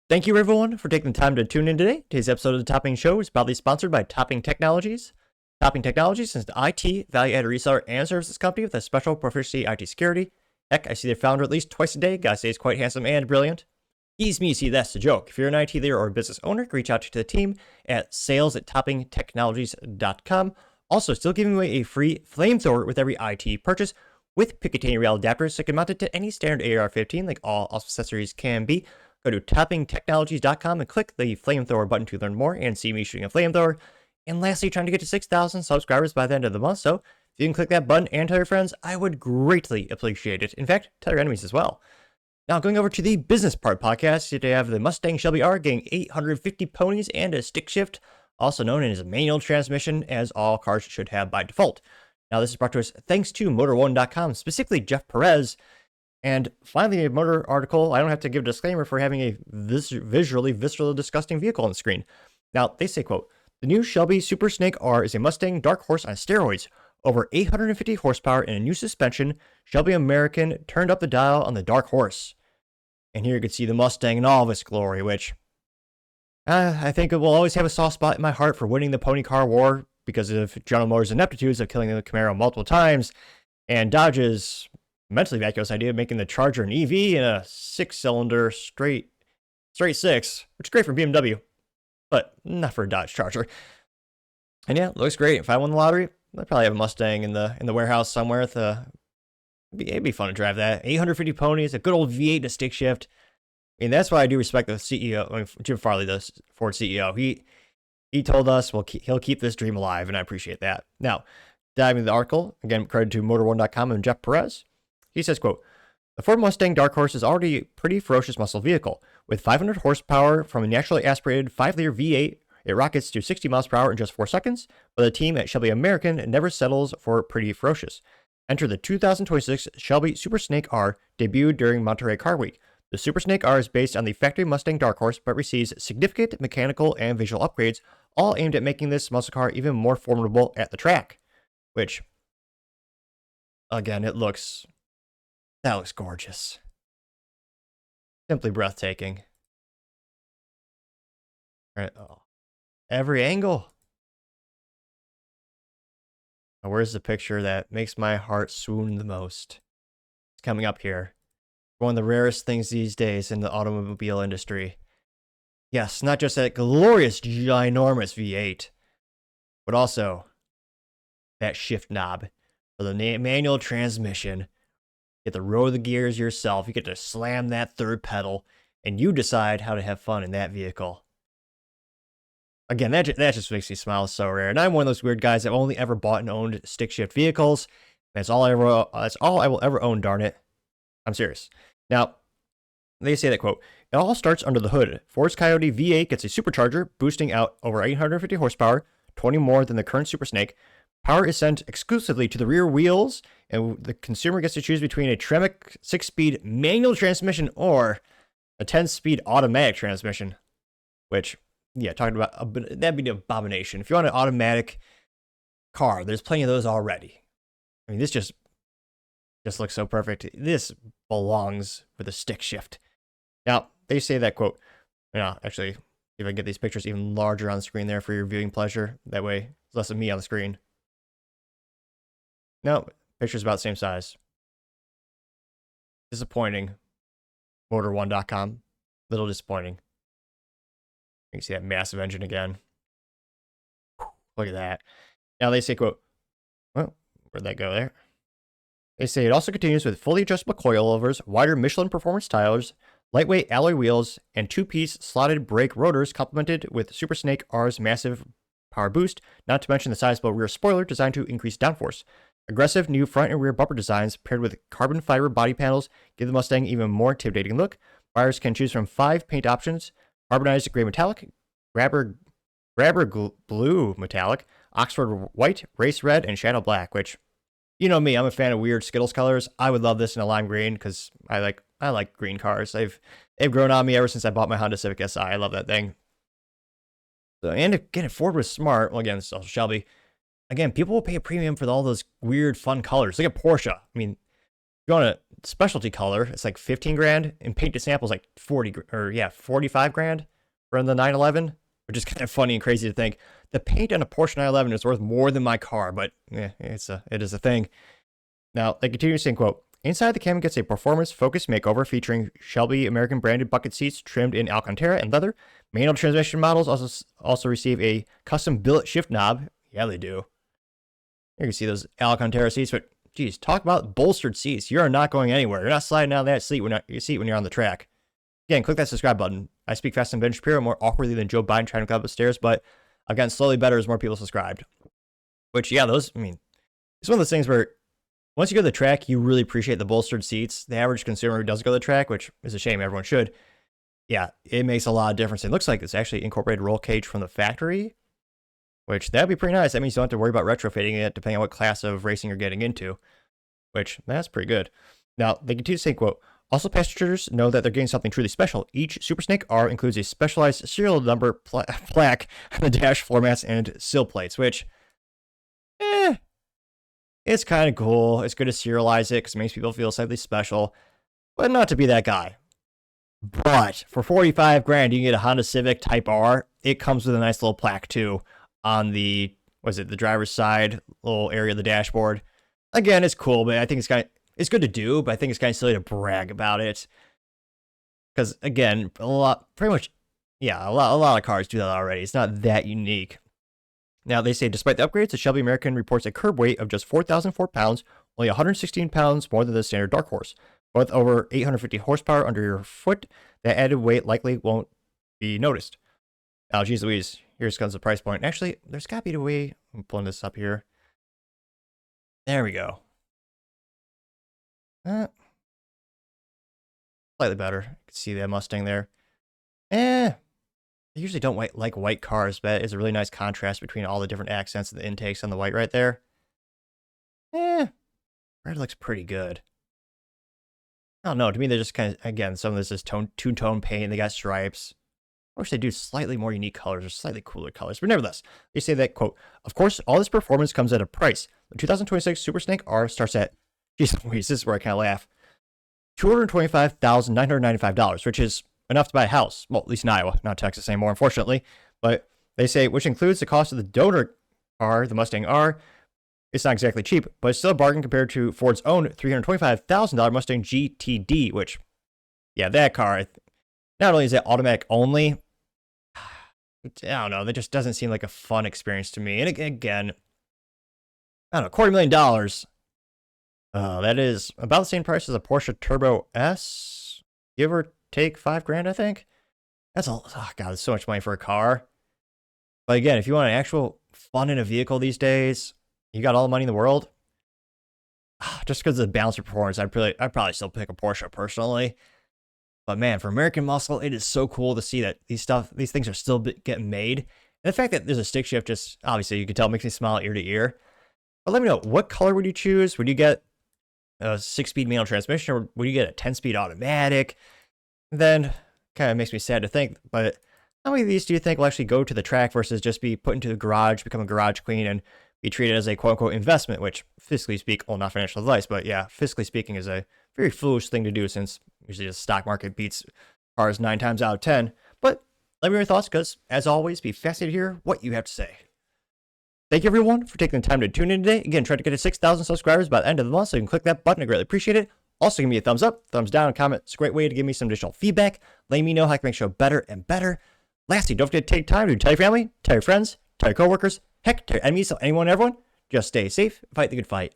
Thank you, everyone, for taking the time to tune in today. Today's episode of the Topping Show is proudly sponsored by Topping Technologies. Topping Technologies is an IT value-added reseller and services company with a special proficiency IT security. Heck, I see their founder at least twice a day. Gotta say, he's quite handsome and brilliant. Ease me, see, that's the joke. If you're an IT leader or a business owner, reach out to the team at sales@toppingtechnologies.com. Also, still giving away a free flamethrower with every IT purchase with Picatinny rail adapters that can mount it to any standard AR-15 like all accessories can be. Go to toppingtechnologies.com and click the flamethrower button to learn more and see me shooting a flamethrower. And lastly, trying to get to 6,000 subscribers by the end of the month. So if you can click that button and tell your friends, I would greatly appreciate it. In fact, tell your enemies as well. Now, going over to the business part podcast, today I have the Mustang Shelby R getting 850 ponies and a stick shift, also known as a manual transmission, as all cars should have by default. Now, this is brought to us thanks to Motor1.com, specifically Jeff Perez. And finally, a motor article. I don't have to give a disclaimer for having a viscerally disgusting vehicle on the screen. Now, they say, quote, the new Shelby Super Snake R is a Mustang dark horse on steroids. Over 850 horsepower and a new suspension, Shelby American turned up the dial on the dark horse. And here you can see the Mustang in all of its glory, which I think it will always have a soft spot in my heart for winning the pony car war because of General Motors' ineptitudes of killing the Camaro multiple times and Dodge's mentally vacuous idea of making the Charger an EV in a six-cylinder straight six, which is great for BMW, but not for a Dodge Charger. And yeah, it looks great. If I won the lottery, I'd probably have a Mustang in the warehouse somewhere. It'd be fun to drive that. 850 ponies, a good old V8 and a stick shift. I mean, that's why I do respect the CEO, Jim Farley, the Ford CEO. He told us, he'll keep this dream alive, and I appreciate that. Now, diving into the article, again, credit to Motor1.com and Jeff Perez. He says, quote, the Ford Mustang Dark Horse is already a pretty ferocious muscle vehicle. With 500 horsepower from a naturally aspirated 5-liter V8, it rockets to 60 miles per hour in just 4 seconds, but the team at Shelby American never settles for pretty ferocious. Enter the 2026 Shelby Super Snake R, debuted during Monterey Car Week. The Super Snake R is based on the factory Mustang Dark Horse, but receives significant mechanical and visual upgrades, all aimed at making this muscle car even more formidable at the track. Which, again, that looks gorgeous. Simply breathtaking. Right. Oh. Every angle. Now, where's the picture that makes my heart swoon the most? It's coming up here. One of the rarest things these days in the automobile industry. Yes, not just that glorious, ginormous V8, but also that shift knob for the manual transmission. You get to roll the gears yourself. You get to slam that third pedal, and you decide how to have fun in that vehicle. Again, that just makes me smile. So rare. And I'm one of those weird guys that only ever bought and owned stick shift vehicles. That's all I will ever own, darn it. I'm serious. Now, they say that, quote, it all starts under the hood. Ford's Coyote V8 gets a supercharger, boosting out over 850 horsepower, 20 more than the current Super Snake. Power is sent exclusively to the rear wheels, and the consumer gets to choose between a Tremec 6-speed manual transmission or a 10-speed automatic transmission. Which, yeah, talking about, that'd be an abomination. If you want an automatic car, there's plenty of those already. I mean, this just looks so perfect. This belongs with a stick shift. Now, they say that, quote, actually, if I can get these pictures even larger on the screen there for your viewing pleasure, that way it's less of me on the screen. No, picture's about the same size. Disappointing. Motor1.com. Little disappointing. You can see that massive engine again. Look at that. Now they say, quote, well, where'd that go there? They say it also continues with fully adjustable coilovers, wider Michelin performance tires, lightweight alloy wheels, and 2-piece slotted brake rotors complemented with Super Snake R's massive power boost, not to mention the sizable rear spoiler designed to increase downforce. Aggressive new front and rear bumper designs paired with carbon fiber body panels give the Mustang even more intimidating look. Buyers can choose from 5 paint options: carbonized gray metallic, grabber blue metallic, Oxford white, race red, and shadow black, which, you know me, I'm a fan of weird Skittles colors. I would love this in a lime green because I like green cars. They've grown on me ever since I bought my Honda Civic Si. I love that thing. So, and again, if Ford was smart, well, again, it's also Shelby. Again, people will pay a premium for all those weird, fun colors. Look at Porsche. I mean, you want a specialty color, it's like 15 grand, and paint to sample is like 45 grand for the 911, which is kind of funny and crazy to think. The paint on a Porsche 911 is worth more than my car, but yeah, it is a thing. Now, they continue saying, quote, inside the cabin gets a performance-focused makeover featuring Shelby American branded bucket seats trimmed in Alcantara and leather. Manual transmission models also receive a custom billet shift knob. Yeah, they do. You can see those Alcantara seats, but geez, talk about bolstered seats. You are not going anywhere. You're not sliding out of that seat when you're on the track. Again, click that subscribe button. I speak fast and Ben Shapiro more awkwardly than Joe Biden trying to climb up the stairs, but I've gotten slowly better as more people subscribed. Which, yeah, it's one of those things where once you go to the track, you really appreciate the bolstered seats. The average consumer who doesn't go to the track, which is a shame, everyone should, yeah, it makes a lot of difference. It looks like it's actually incorporated roll cage from the factory, which that'd be pretty nice. That means you don't have to worry about retrofitting it depending on what class of racing you're getting into, which that's pretty good. Now, they continue to say, quote, also passengers know that they're getting something truly special. Each Super Snake R includes a specialized serial number plaque on the dash floor mats and sill plates, which, it's kind of cool. It's good to serialize it because it makes people feel slightly special, but not to be that guy. But for 45 grand, you can get a Honda Civic Type R. It comes with a nice little plaque too on the driver's side little area of the dashboard. Again, it's cool, but I think it's good to do, but I think it's kind of silly to brag about it. Because again, a lot of cars do that already. It's not that unique. Now, they say, despite the upgrades, the Shelby American reports a curb weight of just 4,004 pounds, only 116 pounds more than the standard Dark Horse. With over 850 horsepower under your foot, that added weight likely won't be noticed. Oh, geez Louise, here comes the price point. Actually, there's got to be a way. I'm pulling this up here. There we go. Slightly better. You can see that Mustang there. I usually don't like white cars, but it's a really nice contrast between all the different accents and the intakes on the white right there. Red looks pretty good. I don't know. To me, they're just kind of, again, some of this is two-tone paint. They got stripes. I wish they do slightly more unique colors or slightly cooler colors. But nevertheless, they say that, quote, of course, all this performance comes at a price. The 2026 Super Snake R starts at, geez Louise, this is where I kind of laugh, $225,995, which is enough to buy a house. Well, at least in Iowa, not Texas anymore, unfortunately. But they say, which includes the cost of the donor R, the Mustang R. It's not exactly cheap, but it's still a bargain compared to Ford's own $325,000 Mustang GTD, which, yeah, that car, not only is it automatic only, I don't know, that just doesn't seem like a fun experience to me. And again, I don't know, $250,000. That is about the same price as a Porsche Turbo S. Give or take $5,000, I think. That's God, it's so much money for a car. But again, if you want an actual fun in a vehicle these days, you got all the money in the world. Just because of the balance of performance, I'd probably still pick a Porsche personally. But man, for American Muscle, it is so cool to see that these things are still getting made. And the fact that there's a stick shift, just obviously you can tell, makes me smile ear to ear. But let me know, what color would you choose? Would you get a 6-speed manual transmission, or would you get a 10-speed automatic? Then kind of makes me sad to think, but how many of these do you think will actually go to the track versus just be put into the garage, become a garage queen, and be treated as a quote-unquote investment, which fiscally speak, well, not financial advice, but yeah, fiscally speaking is a very foolish thing to do, since usually the stock market beats cars 9 times out of 10. But let me know your thoughts, because as always, be fascinated to hear what you have to say. Thank you everyone for taking the time to tune in today. Again, try to get to 6,000 subscribers by the end of the month, so you can click that button. I greatly appreciate it. Also, give me a thumbs up, thumbs down, and comment. It's a great way to give me some additional feedback, letting me know how I can make the show better and better. Lastly, don't forget to take time to tell your family, tell your friends, tell your coworkers, heck, tell your enemies, tell anyone and everyone. Just stay safe, fight the good fight.